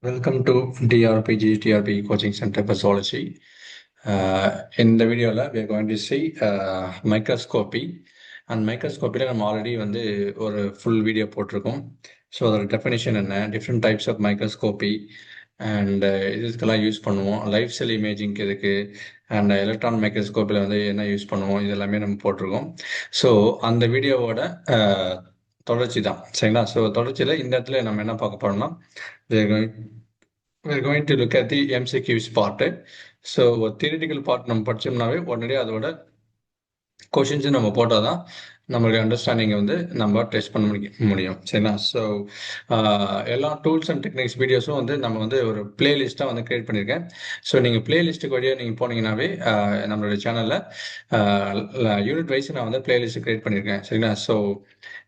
Welcome to DRPG TRP Coaching Center Pathology. In the video, we are going to see microscopy. And microscopy, நம்ம already வந்து ஒரு full video போட்டிருக்கோம். So அதோட definition என்ன, different types of microscopy and இதுக்கெல்லாம் use பண்ணுவோம், life cell இமேஜிங்க்கு எதுக்கு, அண்ட் எலக்ட்ரான் மைக்ரோஸ்கோப்பில் வந்து என்ன யூஸ் பண்ணுவோம், இது எல்லாமே நம்ம போட்டிருக்கோம். ஸோ அந்த வீடியோவோட தொடர்ச்சி தான், சரிங்களா? ஸோ தொடர்ச்சியில் இந்த இடத்துல நம்ம என்ன பார்க்க போறோம்னா, we're going to look at the MCQs part. So theoretical part நம்ம படிச்சோம்னாவே உடனடியே அதோட கொஷின்ஸ் நம்ம போட்டால் தான் நம்மளுடைய அண்டர்ஸ்டாண்டிங்கை வந்து நம்ம டெஸ்ட் பண்ண முடியும், சரிங்களா? ஸோ எல்லா டூல்ஸ் அண்ட் டெக்னிக்ஸ் வீடியோஸும் வந்து நம்ம வந்து ஒரு பிளேலிஸ்ட்டாக வந்து கிரியேட் பண்ணியிருக்கேன். ஸோ நீங்கள் பிளேலிஸ்ட்டுக்கு வழியாக நீங்கள் போனீங்கன்னாவே நம்மளுடைய சேனலில் யூனிட் வைஸ் நான் வந்து பிளேலிஸ்ட் கிரியேட் பண்ணியிருக்கேன், சரிங்களா? So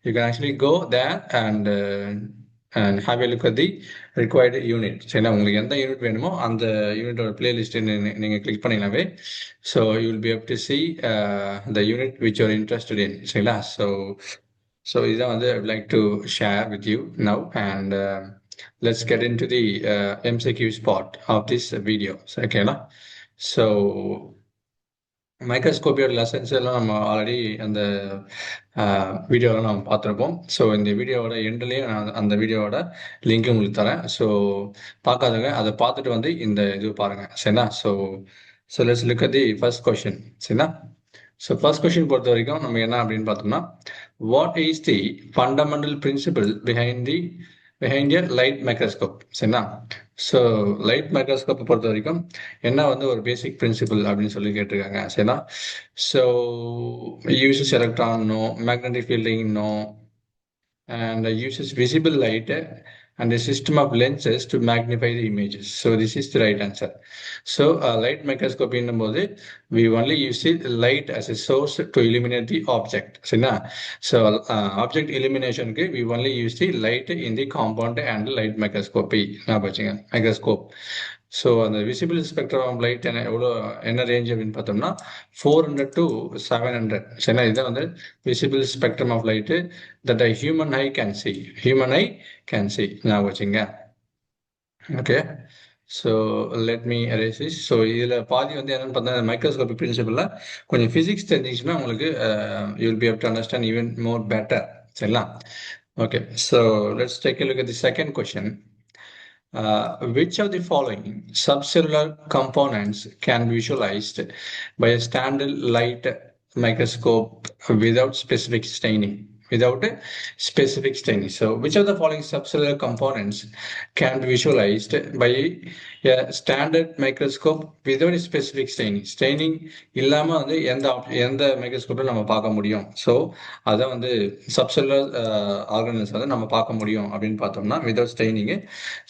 you can actually go there and have a look at the required unit, சரிங்களா? உங்களுக்கு எந்த யூனிட் வேணுமோ அந்த யூனிட்டோட பிளேலிஸ்ட் நீங்கள் கிளிக் பண்ணிங்கனாவே so you will be able to see the unit which you're interested in, சரிங்களா? ஸோ இதான் வந்து I would like to share with you now, and let's get into the MCQs part of this video, ஓகேங்களா? So மைக்ரோஸ்கோப்பியோட lessons எல்லாம் நம்ம already அந்த வீடியோவில் நம்ம பார்த்துருப்போம். ஸோ இந்த வீடியோவோட எண்ட்லேயே நான் அந்த வீடியோவோட லிங்க் உங்களுக்கு தரேன். ஸோ பார்க்காதவங்க அதை பார்த்துட்டு வந்து இந்த இது பாருங்கள், சரிங்களா? So let's look at the first question, சரிங்களா? ஸோ ஃபர்ஸ்ட் கொஷின் பொறுத்த வரைக்கும் நம்ம என்ன அப்படின்னு பார்த்தோம்னா, what is the fundamental principle behind a light microscope, சரிங்களா? ஸோ லைட் மைக்ரோஸ்கோப்பை பொறுத்த வரைக்கும் என்ன வந்து ஒரு பேசிக் பிரின்சிபல் அப்படின்னு சொல்லி கேட்டிருக்காங்க, சரிங்களா? So uses electron no, magnetic fielding no, and uses visible light and a system of lenses to magnify the images. So this is the right answer. So light microscopy in the we only use it light as a source to illuminate the object. So object illumination we only use the light in the compound and light microscopy microscope. So அந்த visible spectrum of light என்ன range அப்படின்னு பார்த்தோம்னா 400 to 700, சரிங்களா? இதுதான் வந்து visible spectrum of light that human eye can see, ஞாபகம் வச்சுங்க, okay? So let me erase this. So இதில் பாதி வந்து என்னென்னு பார்த்தா மைக்ரோஸ்கோபிக் பிரின்சிபலில் கொஞ்சம் ஃபிசிக்ஸ் தெரிஞ்சிச்சுன்னா உங்களுக்கு you will be able to understand even more better, சரிங்களா? Okay, so let's take a look at the second question. Which of the following subcellular components can be visualized by a standard light microscope without specific staining? So which of the following subcellular components can be visualized by a standard microscope without specific staining இல்லாம வந்து எந்த மைக்ரோஸ்கோப்ல நம்ம பார்க்க முடியும்? So அதை வந்து சப்செல்லுலர் organelles வந்து நம்ம பார்க்க முடியும் அப்படின்னு பார்த்தோம்னா without staining.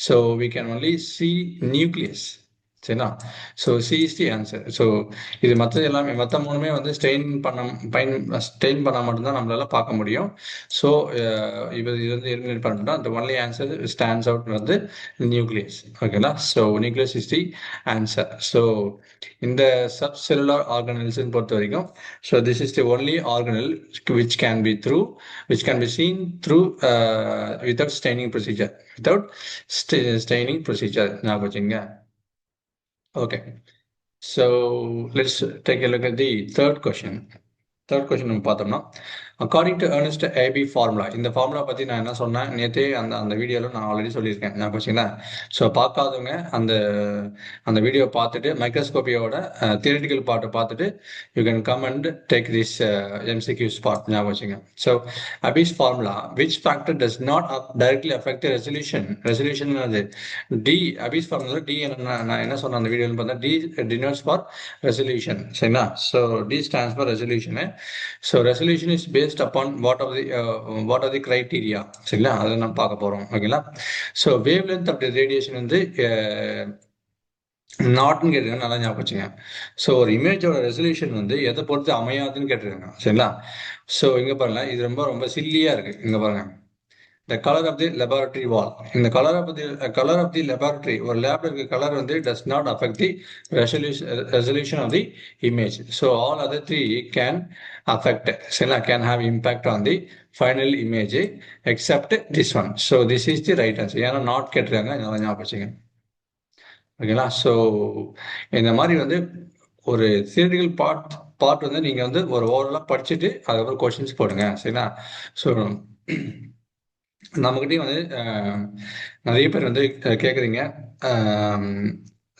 So we can only see nucleus, சரிங்களா? So C is the answer. So இது மற்ற மூணுமே வந்து ஸ்டெயின் பண்ணால் மட்டும்தான் நம்மளால பார்க்க முடியும். ஸோ இது வந்து எலிமினேட் பண்ணிட்டோம்னா the only answer stands out வந்து நியூக்ளியஸ், ஓகேங்களா? So nucleus is the answer. So இந்த சப்செல்லுலர் ஆர்கனல்ஸ்ன்னு பொறுத்த வரைக்கும் so this is the only organelle which can be seen through without staining procedure, ஞாபகம் வச்சுங்க. Okay, so let's take a look at the third question. நம்ம பார்த்தோம்னா, according to Ernst Abbe formula, இந்த formula பற்றி நான் என்ன சொன்னேன் நேற்றே அந்த வீடியோவில் நான் ஆல்ரெடி சொல்லியிருக்கேன், நான் பார்த்தீங்களா? ஸோ பார்க்காதவங்க அந்த வீடியோ பார்த்துட்டு மைக்ரோஸ்கோப்பியோட தியரிட்டிக்கல் பார்ட்டை பார்த்துட்டு you can come and take this MCQs part, ஞாபகம் வச்சுங்க. So Abbe's formula which factor does not directly affect resolution அது டி. அபிஸ் ஃபார்முலா டி நான் என்ன சொன்னேன் அந்த வீடியோவில் பார்த்தா டி டினோட்ஸ் ஃபார் ரெசல்யூஷன், சரிங்களா? ஸோ டி ஸ்டாண்ட்ஸ் ஃபார் ரெசல்யூஷனு. So resolution is based upon what are the criteria, சரிங்களா? அதை நம்ம பார்க்க போறோம், ஓகேங்களா? So wavelength of the radiation வந்து நாட்னு கேட்டிருக்காங்க, நல்லா ஞாபகம் வச்சுங்க. ஸோ ஒரு இமேஜோட ரெசல்யூஷன் வந்து எதை பொறுத்து அமையாதுன்னு கேட்டிருக்காங்க, சரிங்களா? ஸோ இங்க பாருங்க, இது ரொம்ப ரொம்ப சில்லியா இருக்கு. இங்க பாருங்க, the color of the laboratory wall. In the color of the laboratory or lab color does not affect the resolution of the image. So all other three can affect, can have impact on the final image except this one. So this is the right answer. ஏன்னா not கேட்டிருக்காங்க, நல்லா ஞாபகம் வச்சுங்க. ஓகேங்களா. So இந்த மாதிரி ஒரு theoretical part நீங்க ஒரு ஓவரலா படிச்சுட்டு அதுக்கப்புறம் கொஸ்டின்ஸ் போடுங்க, சரிங்களா. ஸோ நம்மகிட்டயும் நிறைய பேர் கேட்குறீங்க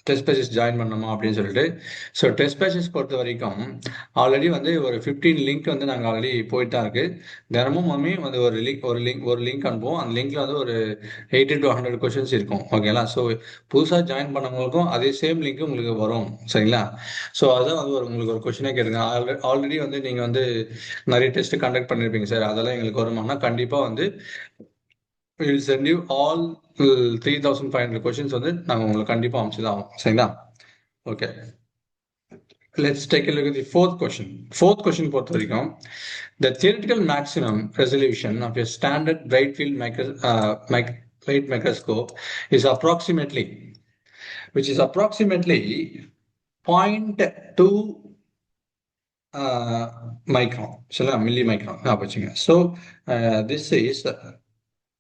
டெஸ்ட் பேச்சஸ் ஜாயின் பண்ணணுமா அப்படின்னு சொல்லிட்டு. ஸோ டெஸ்ட் பேச்சஸ் பொறுத்த வரைக்கும் ஆல்ரெடி ஒரு 15 லிங்க் நாங்கள் ஆல்ரெடி போயிட்டு தான் இருக்கு. தினமும் ஒரு லிங்க் அனுப்புவோம். அந்த லிங்க்ல ஒரு 80 to 100 கொஸ்டின்ஸ் இருக்கும். ஓகேங்களா. ஸோ புதுசாக ஜாயின் பண்ணவங்களுக்கும் அதே சேம் லிங்க் உங்களுக்கு வரும், சரிங்களா. ஸோ அதுதான் உங்களுக்கு ஒரு கொஸ்டினே கேட்டுங்க. ஆல்ரெடி நீங்கள் நிறைய டெஸ்ட் கண்டக்ட் பண்ணியிருப்பீங்க சார், அதெல்லாம் எங்களுக்கு வருமானா கண்டிப்பாக we will send you all 3500 questions நாங்கள் உங்களுக்கு கண்டிப்பாக அமைச்சுதான் ஆகும், சரிங்களா. Okay, let's take a look at the fourth question. Fourth question பொறுத்த வரைக்கும், the theoretical maximum resolution of a standard bright field light microscope is approximately 0.2 micron, சரிங்களா, milli micron ஞாபகம் வச்சுங்க. So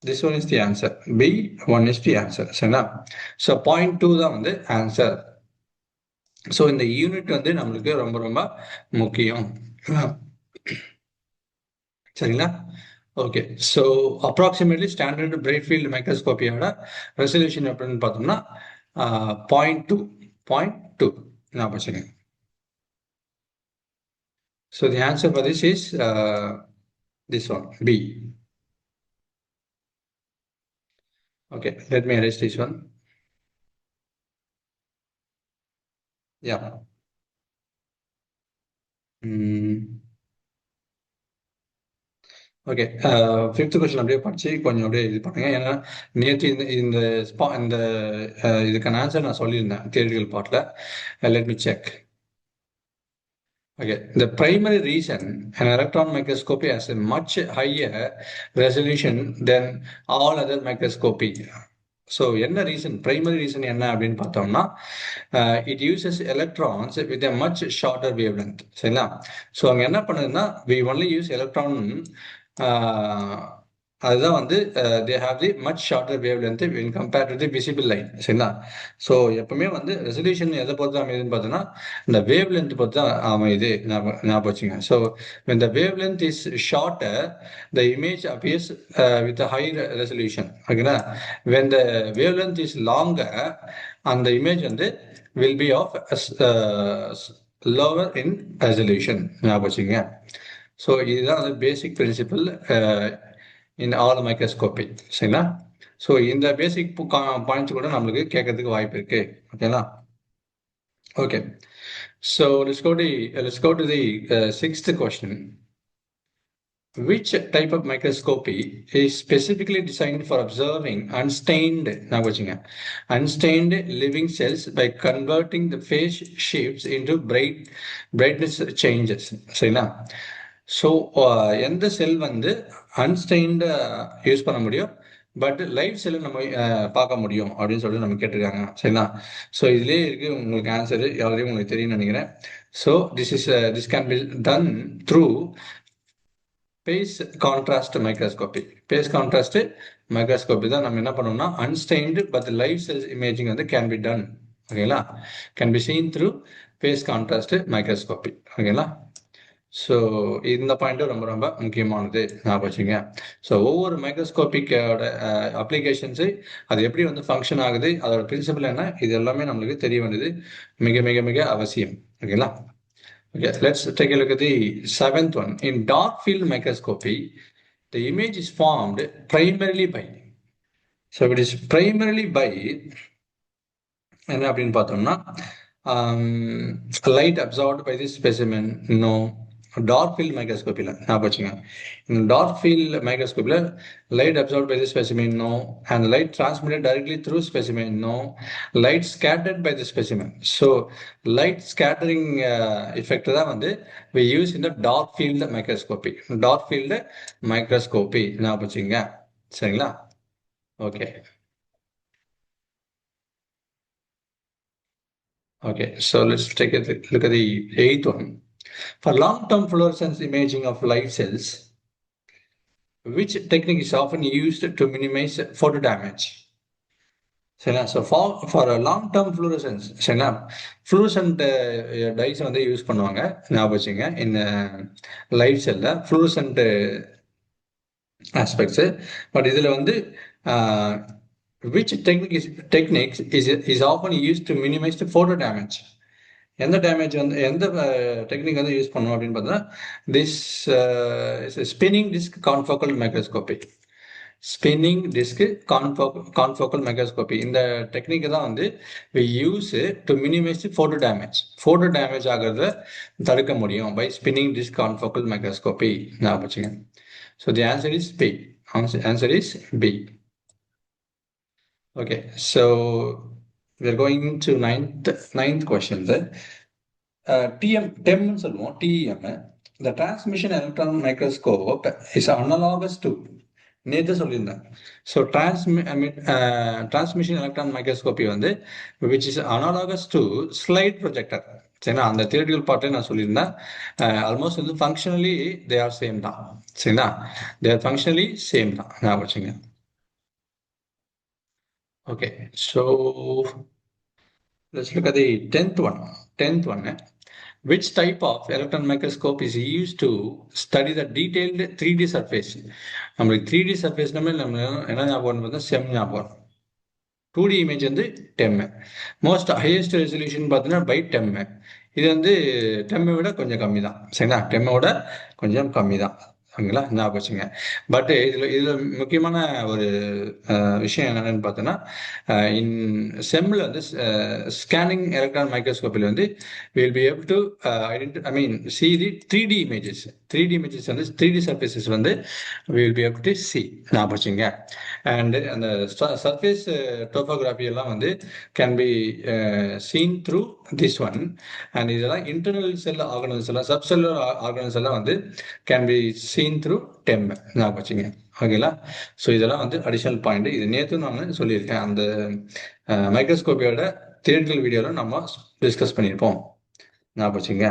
this one is the answer. B1 is the answer, சரிங்களா. So 0.2 தான் answer. So இந்த unit நம்மளுக்கு ரொம்ப ரொம்ப முக்கியம், சரிங்களா. Okay, so approximately standard bright field மைக்ரோஸ்கோப்பியோட ரெசல்யூஷன் எப்படின்னு பார்த்தோம்னா 0.2 ஞாபகம் வச்சுக்கோங்க. So the answer for this is this one, B. Okay, let me erase this one. Yeah. Okay, fifth question அப்படியே படிச்சு கொஞ்சம் அப்படியே இது பண்ணுங்க. ஏன்னா நேற்று இந்த இதுக்கான ஆன்சர் நான் சொல்லியிருந்தேன் தியரிட்டிக்கல் பார்ட்ல. Let me check. Okay, the primary reason an electron microscopy has a much higher resolution than all other microscopy. So என்ன ரீசன், பிரைமரி ரீசன் என்ன அப்படின்னு பார்த்தோம்னா, it uses electrons with a much shorter wave length, சரிங்களா. So அங்கே என்ன பண்ணுதுன்னா, we only use electron, அதுதான் they have the much shorter wave length in compare to the visible light, சரிங்களா. ஸோ எப்பவுமே ரெசல்யூஷன் எதை பொறுத்து அமையுதுன்னு பார்த்தோன்னா, இந்த வேவ் லென்த் பொறுத்து தான் அமையுது, ஞாபகம் வச்சுங்க. So when the wavelength is shorter, the image appears with a high resolution. ஓகேங்களா. when the wavelength is longer, and the image will be of lower in resolution, ஞாபகம் வச்சுங்க. ஸோ இதுதான் பேசிக் பிரின்சிபல் இன் ஆல் மைக்ரோஸ்கோபி, சரிங்களா. So இந்த பேசிக் points கூட நம்மளுக்கு கேட்கறதுக்கு வாய்ப்பு இருக்கு, ஓகேங்களா. Okay, so let's go to the sixth question. Which type of microscopy is specifically designed for observing unstained living cells by converting the phase shifts into brightness changes, சரிங்களா. So எந்த செல் அன்ஸ்டெயின்டு use பண்ண முடியும், பட் லைவ் செல்லை நம்ம பார்க்க முடியும் அப்படின்னு சொல்லிட்டு நம்ம கேட்டிருக்காங்க, சரிங்களா. ஸோ இதுலேயே இருக்கு உங்களுக்கு ஆன்சரு, ஆல்ரெடி உங்களுக்கு தெரியும்னு நினைக்கிறேன். So this can be done through phase contrast microscopy. Phase contrast microscopy தான் நம்ம என்ன பண்ணோம்னா, unstained but live cells imaging can be done, ஓகேங்களா. Can be seen through phase contrast microscopy, ஓகேங்களா. ஸோ இந்த பாயிண்ட்டும் ரொம்ப ரொம்ப முக்கியமானது, ஞாபகம் வச்சுங்க. ஸோ ஒவ்வொரு மைக்ரோஸ்கோபிக்கோட அப்ளிகேஷன்ஸு அது எப்படி ஃபங்க்ஷன் ஆகுது, அதோட பிரின்சிபல் என்ன, இது எல்லாமே நம்மளுக்கு தெரிய வேண்டியது மிக மிக மிக அவசியம், ஓகேங்களா. Okay, let's take a look at the seventh one. In dark field microscopy, the image is formed primarily by. So it is primarily by என்ன அப்படின்னு பார்த்தோம்னா, light absorbed by this specimen, no. Dark field மைக்ரோஸ்கோப்பியில் ஞாபகம் வச்சுங்க, இந்த dark field மைக்ரோஸ்கோப்பில் light observe by the specimen, no. And light transmitted directly through specimen, no. Light scattered by the specimen. So light scattering effect தான் we use in the dark field microscopy. Dark field microscopy ஞாபகம் வச்சுங்க, சரிங்களா? Okay. Okay, so let's take a look at the eighth one. For long-term fluorescence imaging of live cells, which technique is often used to minimize photo damage? சரிங்களா? So for long term fluorescens சரிங்களா, fluorescent dies வந்து use பண்ணுவாங்க, ஞாபகம் வச்சுங்க. இந்த live செல்ல fluorescent aspects. But இதில் வந்து which techniques is often use to minimise the photo damage. எந்த டேமேஜ் வந்து எந்த டெக்னிக் வந்து யூஸ் பண்ணுவோம் அப்படின்னு பார்த்தோன்னா, this spinning disc confocal microscopy. Spinning disc confocal microscopy இந்த டெக்னிக் தான் வந்து we use to minimise photo damage. Photo damage ஆகிறத தடுக்க முடியும் by spinning disc confocal microscopy. ஞாபகம் வச்சுங்க. So the answer is B. Answer is B. Okay, so we are going to ninth question. TEM சொல்லுவோம், TEM. The transmission electron microscope is analogous to, நேற்று சொல்லியிருந்தேன். So transmission electron microscopy வந்து which is analogous to slide projector. சரிங்களா, அந்த theoretical பார்ட்டே நான் சொல்லியிருந்தேன். Almost வந்து functionally they are same தான். சரிங்களா, தே ஆர் ஃபங்க்ஷனலி சேம் தான், ஞாபகம் வச்சுங்க. Okay, so let's look at the 10th one. 10th one. Which type of electron microscope is used to study the detailed 3D surface? நம்மளுக்கு 3D surface நம்ம என்ன ஞாபகம் பார்த்தா செம் ஞாபகம். 2D இமேஜ் வந்து டெம். மோஸ்ட் ஹையஸ்ட் ரெசல்யூஷன் பார்த்தீங்கன்னா பை டெம். இது வந்து டெம்மை விட கொஞ்சம் கம்மி தான். சரிங்களா, டெம்மை விட கொஞ்சம் கம்மி தான். ஓகேங்களா, ஞாபகம் வச்சுங்க. பட் இதில் முக்கியமான ஒரு விஷயம் என்னென்னு பார்த்தோன்னா, இன் செம்மில் வந்து ஸ்கேனிங் எலக்ட்ரான் மைக்ரோஸ்கோப்பில் வந்து will be able to see the 3D images. 3D images வந்து 3D சர்ஃபேசஸ் வந்து will be able to C. ஞாபகம் வச்சுங்க. அண்ட் அந்த சர்ஃபேஸ் டோபோகிராஃபி எல்லாம் வந்து can be seen through this one. And இதெல்லாம் இன்டர்னல் செல் ஆர்கனல்ஸ் எல்லாம், சப்செல்லுலர் ஆர்கனல்ஸ் எல்லாம் வந்து can be seen through TEM. ஞாபகம் வச்சுங்க. ஓகேங்களா, ஸோ இதெல்லாம் வந்து அடிஷனல் பாயிண்ட். இது நேற்று நான் சொல்லியிருக்கேன், அந்த மைக்ரோஸ்கோப்பியோட தியரிட்டிக்கல் வீடியோவில் நம்ம டிஸ்கஸ் பண்ணியிருப்போம். ஞாபகம் வச்சுங்க.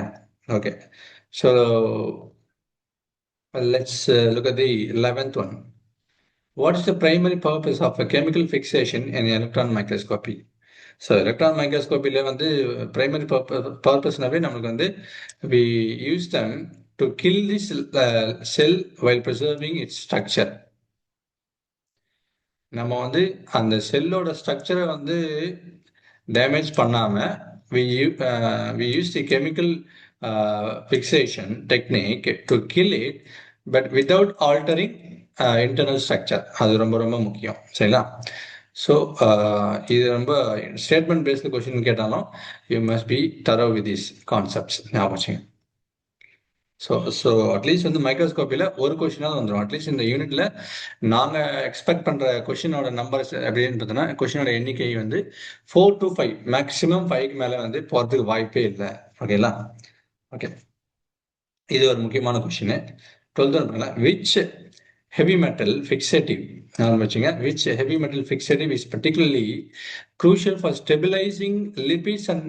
Okay, so let's look at the 11th one. What is the primary purpose of a chemical fixation in electron microscopy? So electron மைக்ரோஸ்கோப்பியில் வந்து பிரைமரி பர்பஸ்னாவே நம்மளுக்கு வந்து we use them to kill this cell while preserving its structure. நம்ம வந்து அந்த செல்லோட ஸ்ட்ரக்சரை வந்து damage பண்ணாம we use the chemical fixation technique to kill it, but without altering internal structure. அது ரொம்ப ரொம்ப முக்கியம். சரிங்களா, ஸோ இது ரொம்ப ஸ்டேட்மெண்ட் பேஸ்டு கொஸ்டின் கேட்டாலும் you must be thorough with this concepts. ஞாபகம் வச்சுங்க. ஸோ அட்லீஸ்ட் வந்து மைக்ரோஸ்கோப்பியில் ஒரு கொஸ்டினாவது வந்துடும். அட்லீஸ்ட் இந்த யூனிட்ல நாங்கள் எக்ஸ்பெக்ட் பண்ணுற கொஸ்டினோட நம்பர்ஸ் அப்படின்னு பார்த்தோன்னா, கொஸ்டினோட எண்ணிக்கை வந்து 4 to 5, மேக்ஸிமம் 5க்கு மேலே வந்து போகிறதுக்கு வாய்ப்பே இல்லை. ஓகேங்களா, ஓகே, இது ஒரு முக்கியமான question. 12th which heavy metal fixative, which heavy metal fixative is particularly crucial for stabilizing lipids and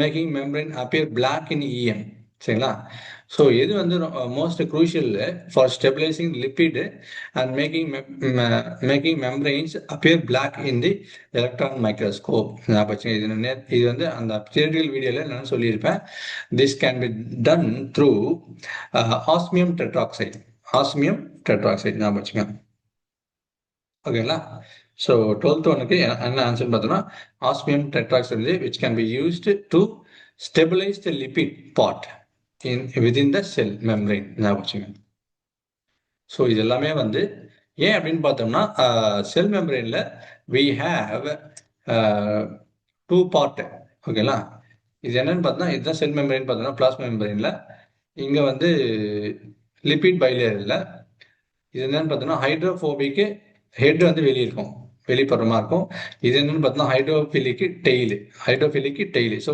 making membrane appear black in EM. சரிங்களா, ஸோ இது வந்து most crucial for stabilising lipid and making membranes appear black in the electron microscope. இது வந்து அந்த theoretical வீடியோவில் நான் சொல்லியிருப்பேன். This can be done through osmium tetroxide. Osmium tetroxide ஞாபகம் வச்சுங்க. ஓகேங்களா, ஸோ 12th ஒனுக்கு என்ன ஆன்சர் பார்த்தோம்னா osmium tetroxide which can be used to stabilise the lipid part within the cell membrane. ஞாபகம் வச்சுங்க. ஸோ இது எல்லாமே வந்து ஏன் அப்படின்னு பார்த்தோம்னா, செல் மெம்பரைன்ல we have 2 part. ஓகேங்களா, இது என்னன்னு பார்த்தோம்னா, இதுதான் செல் மெம்பரைன் பார்த்தோம்னா பிளாஸ்மா மெம்பரைன்ல. இங்க வந்து லிபிட் பைலேயர்ல இது என்னன்னு பார்த்தோம்னா ஹைட்ரோஃபோபிக்கு ஹெட் வந்து வெளியே இருக்கும், வெளிப்படுறமா இருக்கும். இது என்னன்னு பார்த்தோம்னா ஹைட்ரோஃபிலிக்கு டெய்லு. ஸோ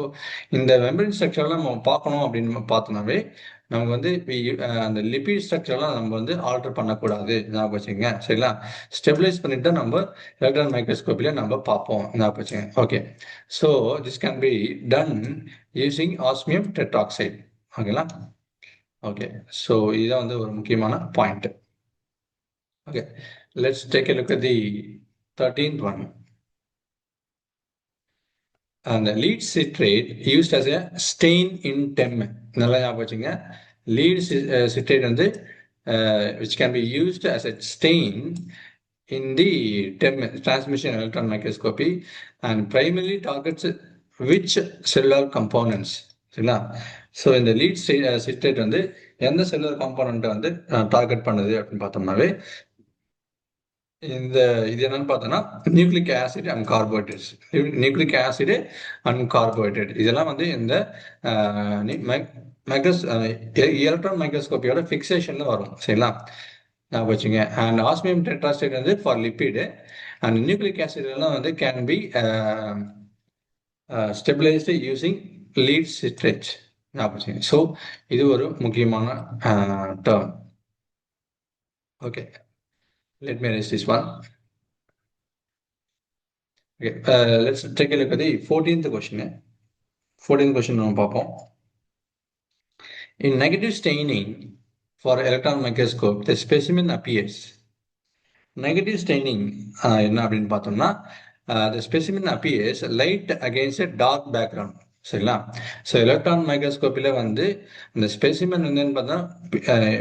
இந்த மெம்பரின் ஸ்ட்ரக்சர்லாம் நம்ம பார்க்கணும் அப்படின்னு பார்த்தோம்னாவே நமக்கு வந்து அந்த லிபிட் ஸ்ட்ரக்சர்லாம் நம்ம வந்து ஆல்டர் பண்ணக்கூடாது ஞாபகம் வச்சுங்க. சரிங்களா? ஸ்டெபிலைஸ் பண்ணிட்டு நம்ம எலக்ட்ரான் மைக்ரோஸ்கோப்பில நம்ம பார்ப்போம் ஞாபகம் வச்சுங்க. Okay. So this can be ton using osmium tetroxide. ஓகேங்களா? ஓகே. ஸோ இதுதான் வந்து ஒரு முக்கியமான point. Okay. Let's take a look at the 13th one. And the lead citrate used as a stain in TEM. நல்லா ஞாபகம் வச்சுங்க. Lead citrate வந்து which can be used as a stain in the TEM, transmission electron microscopy, and primarily targets which cellular components. சரிங்களா? So இந்த lead citrate வந்து எந்த cellular காம்போனண்ட்டை வந்து target பண்ணுது அப்படின்னு பார்த்தோம்னாவே இந்த இது என்னன்னு பார்த்தோம்னா nucleic acid and carbohydrates. Nucleic acid and carbohydrate இதெல்லாம் வந்து இந்த எலக்ட்ரான் மைக்ரோஸ்கோப்பியோட ஃபிக்சேஷன்ல வரும். சரிங்களா? ஞாபகம் வச்சுங்க. அண்ட் ஆஸ்மியம் டெட்ராக்சைடு வந்து for lipid and nucleic acid எல்லாம் வந்து can be stabilised using lead citrate. ஞாபகம் வச்சுங்க. ஸோ இது ஒரு முக்கியமான term. Okay. Let me erase this one. Okay, let's take a look at the 14th question. 14th question நம்ம பார்ப்போம். In negative staining for electron microscope, the specimen appears. Negative staining என்ன அப்படின்னு பார்த்தோம்னா the specimen appears light against a dark background. சரிங்களா? So electron மைக்ரோஸ்கோப்பில் வந்து அந்த specimen வந்து பார்த்தா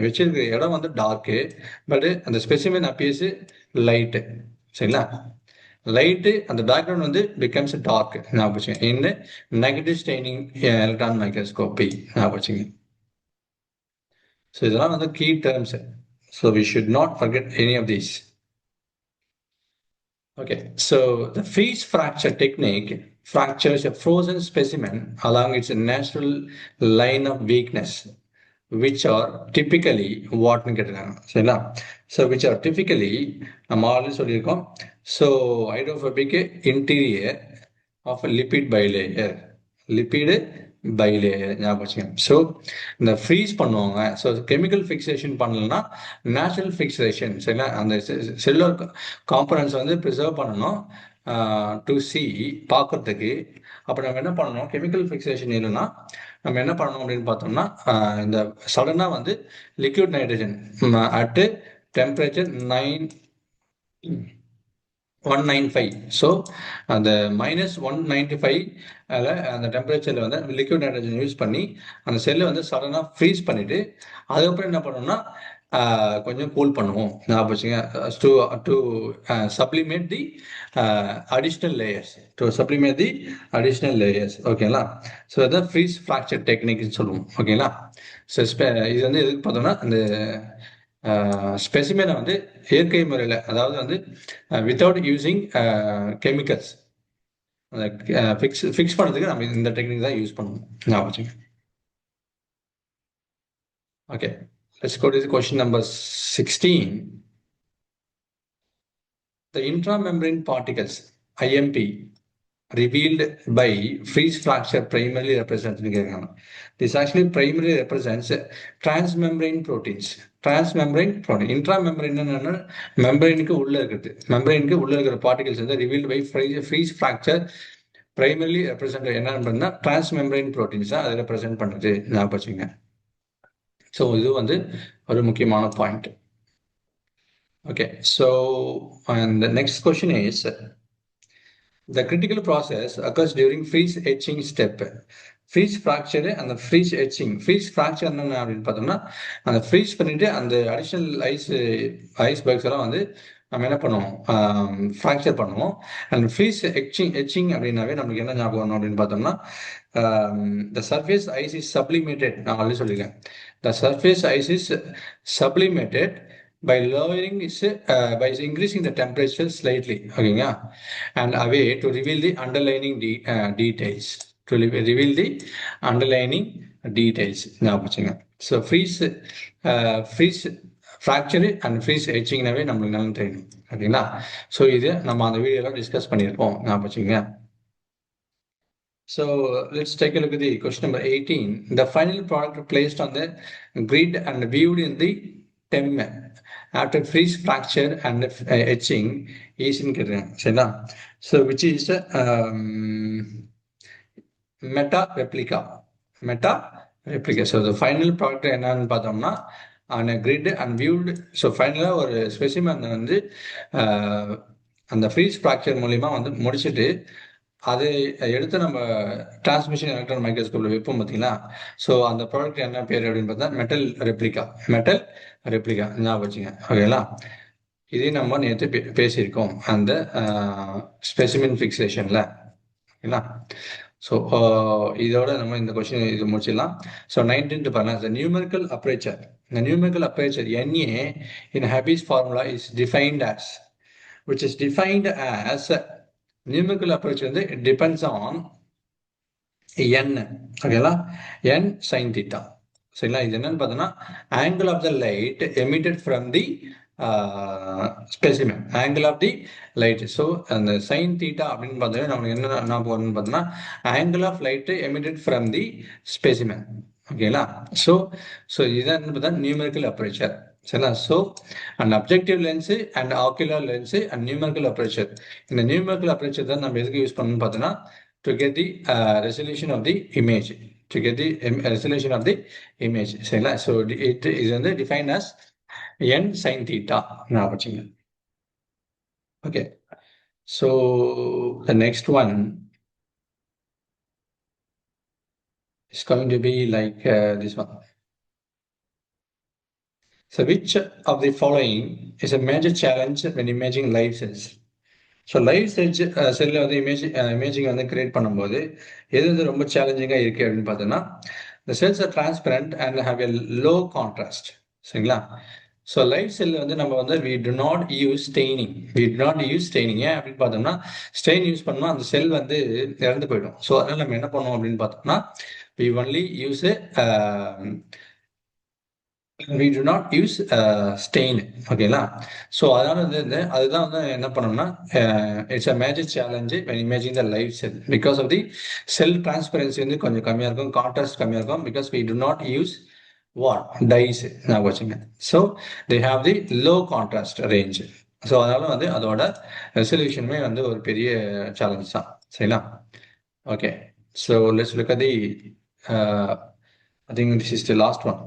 வச்சிருக்கிற இடம் வந்து டார்க்கு, பட் அந்த ஸ்பெசிமென் அப்பியர்ஸ் லைட்டு. சரிங்களா? லைட்டு அந்த பேக்ரவுண்ட் வந்து பிகம்ஸ் டார்க். ஞாபகம் வச்சுங்க. In negative staining electron microscopy. ஞாபகம் வச்சுங்க. ஸோ இதெல்லாம் வந்து key terms. So we should not forget any of these. Okay, so the freeze fracture technique fractures a frozen specimen along its natural line of weakness, which are typically what சரிங்களா? So which are typically நம்ம already சொல்லியிருக்கோம். So hydrophobic interior of a lipid bilayer. Lipid bilayer ஞாபகம் வச்சுங்க. So இந்த freeze பண்ணுவாங்க. So chemical fixation பண்ணலன்னா natural fixation. சரிங்களா? அந்த செல்லுலர் காம்பனன்ட்ஸ் வந்து ப்ரிசர்வ் பண்ணணும் டு சி பார்க்கறதுக்கு. அப்போ நம்ம என்ன பண்ணணும்? கெமிக்கல் ஃபிக்சேஷன் இல்லைன்னா நம்ம என்ன பண்ணணும் அப்படின்னு பார்த்தோம்னா இந்த சடனாக வந்து liquid nitrogen at temperature 195. So அந்த -195 அந்த டெம்பரேச்சரில் வந்து லிக்விட் நைட்ரஜன் யூஸ் பண்ணி அந்த செல்லை வந்து சடனாக ஃப்ரீஸ் பண்ணிவிட்டு அதுக்கப்புறம் என்ன பண்ணணும்னா கொஞ்சம் கூல் பண்ணுவோம். ஞாபகம் வச்சுங்க. To sublimate the additional layers. ஓகேங்களா? ஸோ அதான் ஃப்ரீஸ் ஃப்ராக்சர் டெக்னிக்னு சொல்லுவோம். ஓகேங்களா? ஸோ இது வந்து எதுக்கு பார்த்தோம்னா அந்த ஸ்பெசிமெனை வந்து இயற்கை முறையில், அதாவது வந்து வித்தவுட் யூஸிங் கெமிக்கல்ஸ் ஃபிக்ஸ் பண்ணுறதுக்கு நம்ம இந்த டெக்னிக் தான் யூஸ் பண்ணுவோம். ஞாபகம் வச்சுங்க. Okay, let's go to question number 16. The intramembrane particles, IMP, revealed by freeze fracture primarily represents. This actually primarily represents transmembrane proteins. Intramembrane மெம்பரேனுக்கு உள்ள இருக்குது. மெம்பரேனுக்கு உள்ள இருக்கிற பார்ட்டிகல்ஸ் வந்து revealed by freeze fracture primarily represent என்ன பண்ணா transmembrane proteins தான் அதை represent பண்ணுது. ஞாபகம் வச்சுங்க. ஸோ இது வந்து ஒரு முக்கியமான point. Okay, so and the next question is the critical process occurs during freeze etching step. Freeze fracture அந்த ஃப்ரீஸ் எச்சிங். ஃப்ரீஸ் ஃப்ராக்சர் என்ன அப்படின்னு பார்த்தோம்னா அந்த ஃப்ரீஸ் பண்ணிட்டு அந்த அடிஷ்னல் ஐஸ் பர்க்ஸ் எல்லாம் வந்து நம்ம என்ன பண்ணுவோம்? ஃப்ராக்சர் பண்ணுவோம். அண்ட் ஃப்ரீஸ் எச்சிங் அப்படின்னாவே நமக்கு என்ன ஞாபகம் வரணும் அப்படின்னு பார்த்தோம்னா the surface ice is sublimated. நான் ஆல்ரெடி சொல்லியிருக்கேன். The surface ice is sublimated by lowering by increasing the temperature slightly, okay, and away to reveal the underlying details. ஞாபகம் வச்சுங்க. So freeze fracture and freeze எச்சிங்னாவே நம்மளுக்கு நல்லா தெரியும். ஓகேங்களா? So இது நம்ம அந்த வீடியோவில் டிஸ்கஸ் பண்ணியிருக்கோம். ஞாபகம் வச்சுங்க. So let's take a look at the question number 18. The final product placed on the grid and viewed in the TEM after freeze fracture and etching is in சரிங்களா? So which is meta replica. Meta replica. So the final product என்னன்னு பார்த்தோம்னா on a grid and viewed. So ஃபைனலாக ஒரு specimen வந்து அந்த freeze fracture மூலிமா வந்து முடிச்சுட்டு அதை எடுத்து நம்ம டிரான்ஸ்மிஷன் எலக்ட்ரான் மைக்ரோஸ்கோப்ல வைப்போம் பார்த்தீங்களா? ஸோ அந்த ப்ராடக்ட் என்ன பேர் அப்படின்னு பார்த்தா மெட்டல் ரெப்ளிகா. மெட்டல் ரெப்ளிகா ஞாபகம் வச்சுங்க. ஓகேங்களா? இதே நம்ம நேற்று பேசியிருக்கோம் அந்த ஸ்பெசிமின் ஃபிக்சேஷன்ல. ஓகேங்களா? ஸோ இதோட நம்ம இந்த கொஸ்டின் இது முடிச்சிடலாம். ஸோ 19 பாருங்க. The numerical aperture. The numerical aperture NA in Habby's formula is defined as, which is defined as numerical aperture வந்து it depends on n. ஓகேங்களா? n sin theta. சரிங்களா? இது என்னன்னு பார்த்தோம்னா angle of the light emitted from the specimen, angle of the light. So அந்த sin theta அப்படின்னு பார்த்தோம்னா நமக்கு என்ன ஞாபகம் வரும்னு பார்த்தோம்னா angle of light emitted from the specimen. ஓகேங்களா? ஸோ இதான் பார்த்தா நியூமெரிக்கல் அபர்ச்சர். சரிங்களா? So and objective lens and ocular lens and numerical aperture. இந்த நியூமெரிக்கல் அபர்ச்சர் தான் நம்ம எதுக்கு யூஸ் பண்ணணும்னு பார்த்தோம்னா to get the resolution of the image. To get the resolution of the image. சரிங்களா? ஸோ it is வந்து defined as n sin theta. ஞாபகம் வச்சுங்க. Okay. So the next one is going to be like this one. So which of the following is a major challenge when imaging live cells? So live செல்லில் வந்து imaging வந்து create பண்ணும்போது எது ரொம்ப சேலஞ்சிங்காக இருக்குது அப்படின்னு பார்த்தோன்னா the cells are transparent and have a low contrast. சரிங்களா? ஸோ லைவ் செல்லில் வந்து நம்ம வந்து we do not use staining. ஏன் அப்படின்னு பார்த்தோம்னா ஸ்டெயின் யூஸ் பண்ணோம்னா அந்த செல் வந்து இறந்து போயிடும். ஸோ அதனால் நம்ம என்ன பண்ணுவோம் அப்படின்னு பார்த்தோம்னா we only use we do not use stain. ஓகேங்களா? ஸோ அதனால வந்து அதுதான் வந்து என்ன பண்ணோம்னா it's a major challenge when imaging the live cell because of the cell transparency வந்து கொஞ்சம் கம்மியாக இருக்கும், கான்ட்ராஸ்ட் கம்மியாக இருக்கும், because we do not use what dyes. நான் வச்சுங்க. So they have the low contrast range. So அதனால வந்து அதோட ரெசல்யூஷனுமே வந்து ஒரு பெரிய சேலஞ்ச் தான். சரிங்களா? Okay. So let's look at the I think this is the last one.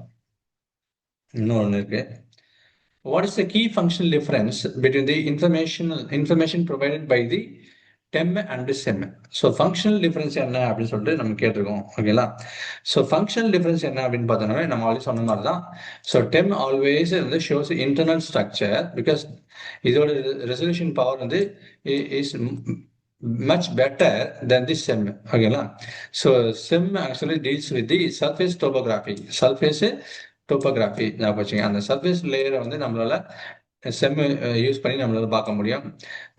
இன்னொன்று இருக்கு. What is the key functional difference between the information provided by the TEM and SEM? So functional difference என்ன அப்படின்னு சொல்லிட்டு நம்ம கேட்டிருக்கோம். ஓகேங்களா? So functional difference என்ன அப்படின்னு பார்த்தோம்னா நம்ம ஆல்ரெடி சொன்ன மாதிரி தான். ஸோ டெம் ஆல்வேஸ் வந்து ஷோஸ் இன்டர்னல் ஸ்ட்ரக்சர் பிகாஸ் இதோட ரெசல்யூஷன் பவர் வந்து is much better than the SEM. ஓகேங்களா? So SEM actually deals with the surface topography. ஞாபகம் வச்சுங்க. அந்த சர்ஃபேஸ் லேயரை வந்து நம்மளால செம் யூஸ் பண்ணி நம்மளால பார்க்க முடியும்.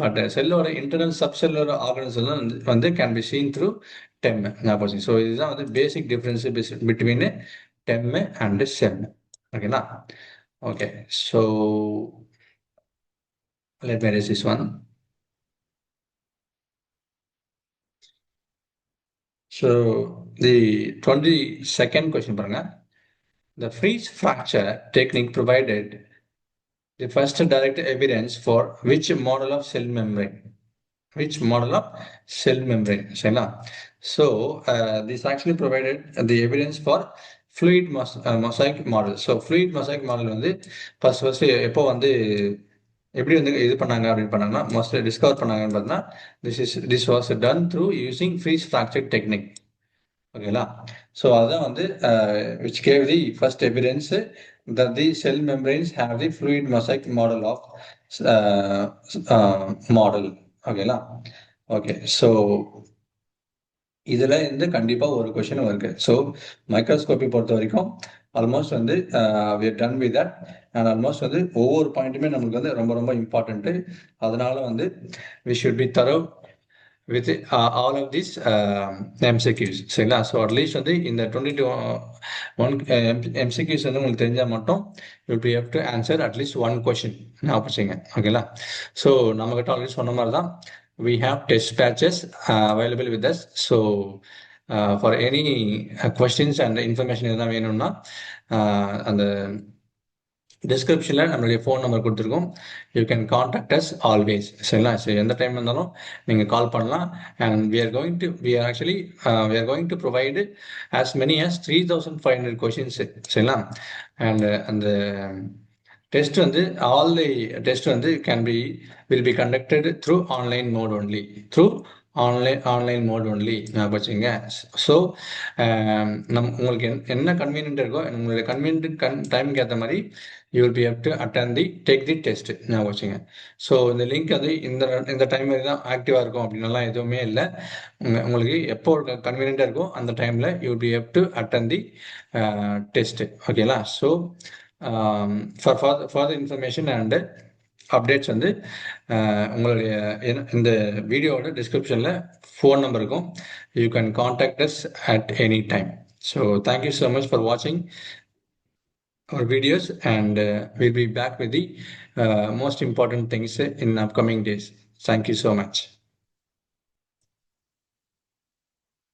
பட் செல்லோட இன்டர்னல் சப்செல்லோட ஆர்கனிசம் வந்து can be seen through TEM. ஞாபகம் வச்சுங்க. ஸோ இதுதான் வந்து basic difference between TEM and SEM. ஓகேங்களா? Okay. So let me erase this one. So the 22nd question பாருங்க. The freeze fracture technique provided the first direct evidence for which model of cell membrane? சரிங்களா? So this actually provided the evidence for fluid mosaic model. So fluid mosaic model வந்து first எப்போ வந்து எப்படி வந்து இது பண்ணாங்க அப்படின்னு பண்ணாங்கன்னா மோஸ்ட்லி டிஸ்கவர் பண்ணாங்கன்னு பார்த்தீங்கன்னா this was done through using freeze fracture technique. ஓகேங்களா? ஸோ அதான் வந்து which gave the first evidence that the cell membranes have the fluid mosaic model of model. ஓகேங்களா? ஓகே. ஸோ இதில் இருந்து கண்டிப்பாக ஒரு கொஷின் இருக்கு. ஸோ மைக்ரோஸ்கோப்பி பொறுத்த வரைக்கும் ஆல்மோஸ்ட் வந்து we are done with that. And almost வந்து ஒவ்வொரு பாயிண்ட்டுமே நம்மளுக்கு வந்து ரொம்ப ரொம்ப இம்பார்ட்டன்ட்டு. அதனால வந்து we should be thorough with all of these MCQs. சரிங்களா? ஸோ அட்லீஸ்ட் வந்து இந்த 22 MCQs வந்து உங்களுக்கு தெரிஞ்சால் மட்டும் you be have to answer at least one question. நான் வச்சுங்க. ஓகேங்களா? ஸோ நம்மகிட்ட ஆல்ரெடி சொன்ன மாதிரி தான் we have test batches available with us. So for any questions and information எதனா வேணும்னா அந்த டிஸ்கிரிப்ஷனில் நம்மளுடைய ஃபோன் நம்பர் கொடுத்துருக்கோம். You can contact us always. சரிங்களா? ஸோ எந்த டைம் இருந்தாலும் நீங்கள் கால் பண்ணலாம். And we are going to provide as many as 3500 questions. சரிங்களா? அண்ட் அந்த டெஸ்ட் வந்து ஆல் தி டெஸ்ட் வந்து will be conducted through online mode only. Online mode only ஞாபகம் வச்சுங்க. ஸோ உங்களுக்கு என்ன கன்வீனியன்ட் இருக்கோ உங்களுடைய கன்வீனியன்ட் டைமுக்கு ஏற்ற மாதிரி you will be have to attend take the test ஞாபகம் வச்சுங்க. ஸோ இந்த லிங்க் வந்து இந்த டைம் வரை தான் ஆக்டிவாக இருக்கும் அப்படின்லாம் எதுவுமே இல்லை. உங்களுக்கு எப்போ கன்வீனியன்ட்டாக இருக்கோ அந்த டைமில் you will be have to attend the test. ஓகேங்களா? So for further information and updates வந்து உங்களுடைய இந்த வீடியோவோட டிஸ்கிரிப்ஷனில் ஃபோன் நம்பர் இருக்கும். You can contact us at any time. So thank you so much for வாட்சிங் our videos, and we'll be back with the most important things in upcoming days. Thank you so much.